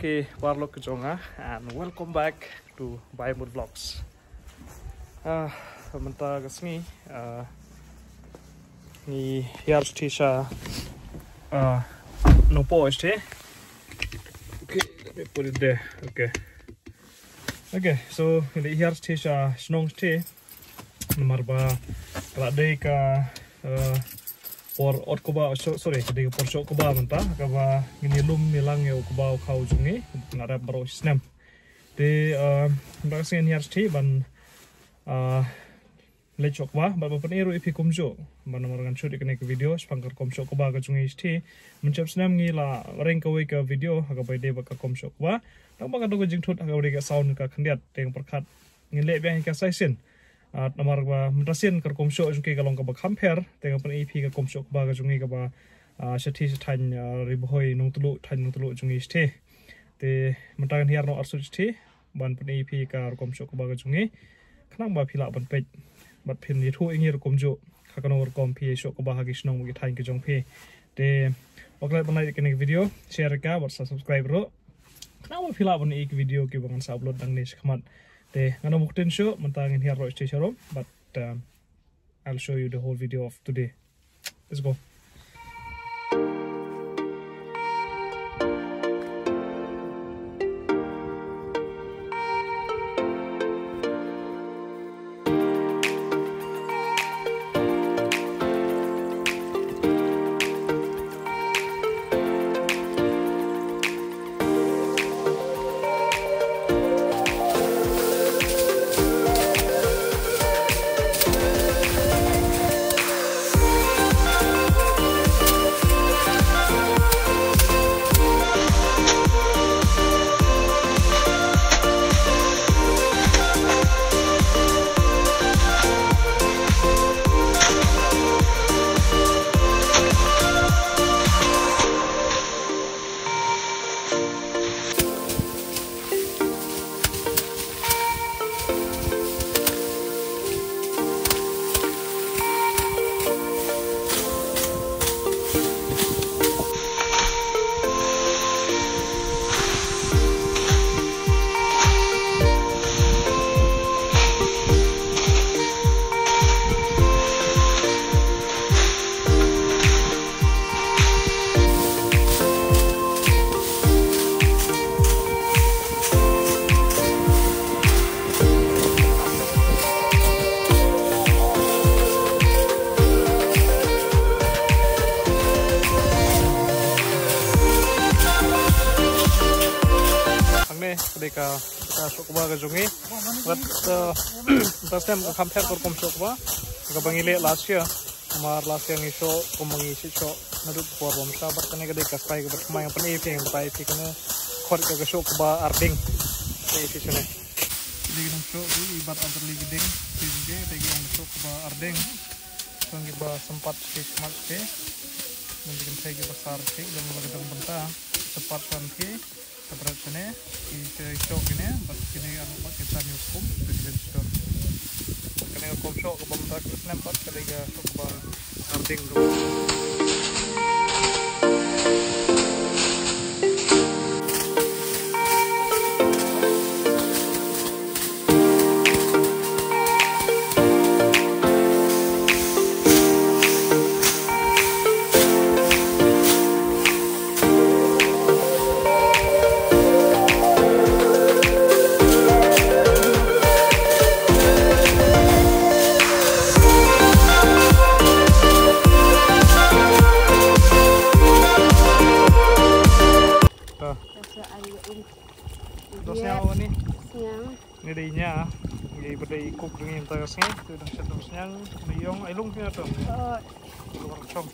Okay, Warlo Kejonga, and welcome back to Biomood Vlogs. Menta kesini, ni harus tisha no post eh. Okay, let me put it there. Okay, so ini harus tisha snong ste, nomor ba kalau ka por otkoba sorry jadi por shokoba menta kaba nginilum nilang yo koba kau jungi nara baro snem de bagasnya ni harus ti ban lechokba ba penero ipi komjo ban nomor shoot ikene ke video spangkar komsho koba ka jungi ti mencap snem ngila reng ka we ka video aga bai de ba ka komsho koba tang ba ka dogo jingthut aga bai ka sound ka khandiat teng perkhat ngile bya ka saisin nomor ba mentasin ke komsho juki kalong ka ba compare teng pen ep ka komsho ba ka jungi ka ba shathi shan ribohoi nong tulu jungi ste te mentangan hiar no arsu ste ban pen ep ka komsho ba ka jungi khnang ba phila ban pej bat phin ni thu ingir komjo ka kanor kom pi sho ka ba ha gisnong gi thain ke jong phe te okla banai ke video share ka bar subscribe ro khnang ba phila ban ek video ki bangan sa upload dang ne khmat de ngano mukten show mentangin here road station but I'll show you the whole video of today. Let's go. Deka shokoba ga jungi but first time compare kor kom shokoba ga bangile last year ngi show komangi si show nadut por bom sa bat kane ga deka spai ga bat mai apne ipeng bai pi kane khor ga shokoba arding ei si chune digin show di bat underli gideng singe digin shokoba arding sangi ba sempat ke smart ke mungkin saya ke besar ke dan lagi benta cepat sanki seberat sini di show ini, but kini anu pakai channel kum dengan show. Kini kum show ke bawah tak snapshot kali ke show ke bawah arting dulu. Dosnya apa nih? Ini dinya, ini berdai ikut dengan tasnya, itu dah sedosnya, liong, ilung punya tu. Luar cong.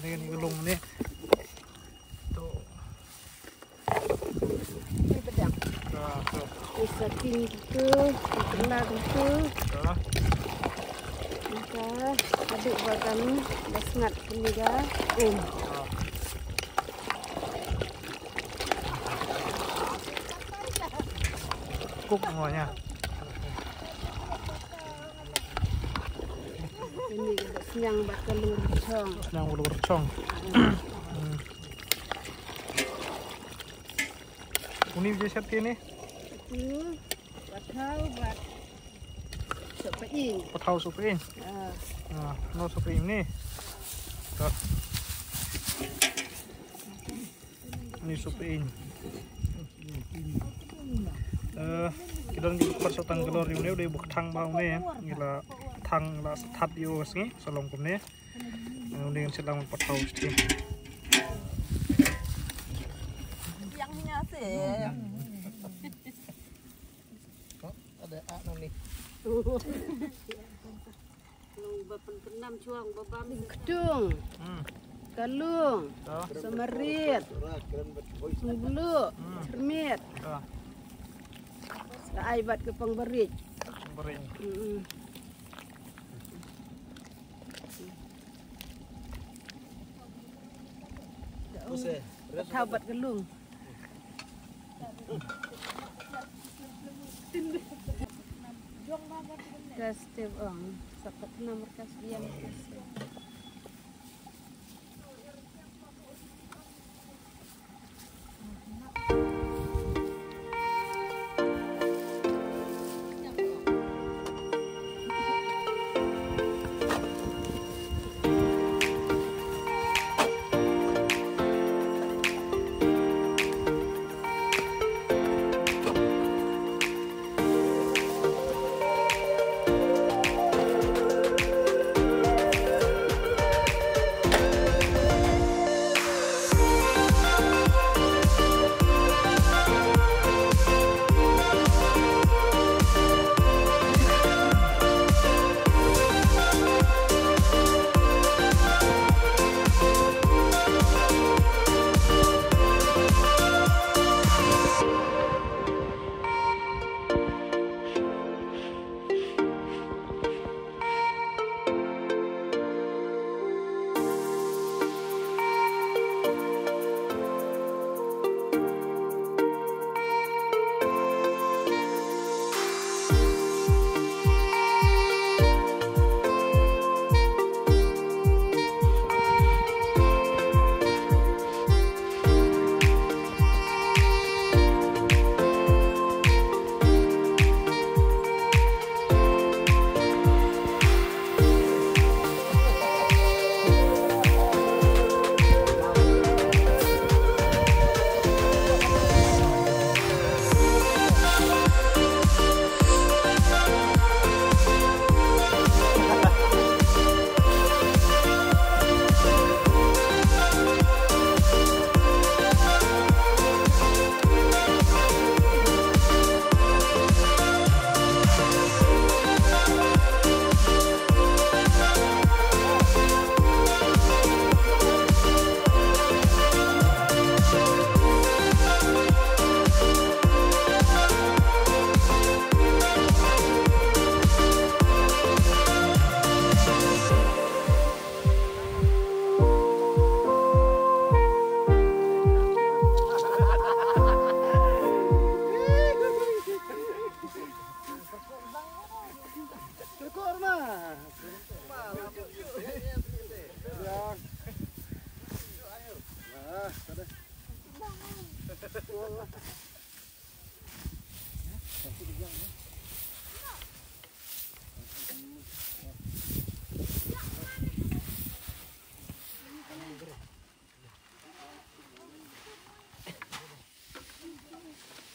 Ini ilung nih. Tu. Ini pedang. saking itu, kelar itu. Kita aduk bagan dah sengat ini dah. Cukup semuanya. Ini kita senyang bakal lurcong. Senyang lurcong. Ini bisa siap ini? Itu batau bat sopein. Batau sopein. Nah, no sopein ni. Tuh. Ini sopein. Kita ngilu persotang gelor ini udah buk tang bau nih, gila tang lah setat yo sini, salom kumne. Udah sedang patau sih. Yang sih. Ada anak nih. Bapan penam cuang babam kedung. Kalung, samarit, sungbulu, cermit. Aibat ke pengberit. Pengberit. Taubat gelung. Kas tebang, sapat nomor kas diam kas.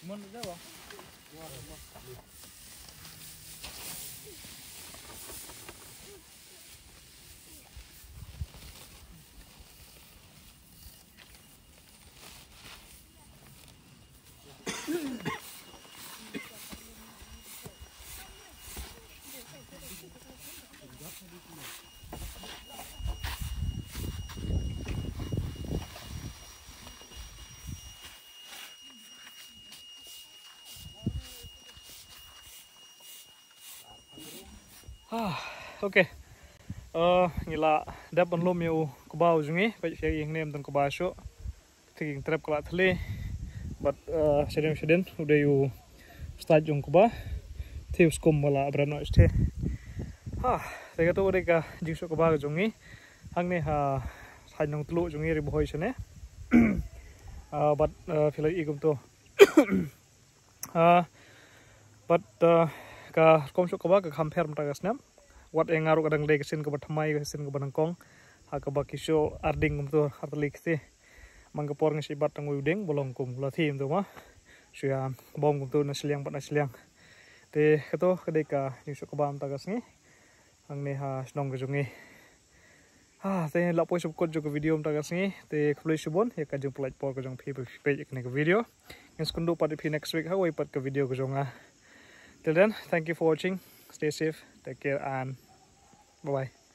Mana dah? Okay. Ngila dapat lom yo kubau jungi pa siya yang nem dan kubasyo tingin trap kala thale but sedem udah yo start jong kuba tius kom wala abrano este tega to reka jingso kuba jungi hangne ha hanong tlu jungi ri boy sene but filai igum to but ka komso kuba ka compare mtagasnam what yang ngaruh kadang lek sin ke batmai ke sin ke banangkong ha ka bakisyo arding umto hartalik se manggapor ngisi batang udeng bolong kum la thim to ma sia bom kum to nasliang pat nasliang te kato kadeka yusuk bam tagas ngi ang ne ha snong ke jungi te la poi sub kod jo video tagas ngi te khloi subon ya ka jung like por ko jong page ke video nges kundu pat next week ha wai pat ke video ko jonga till then thank you for watching, stay safe, take care and bye bye.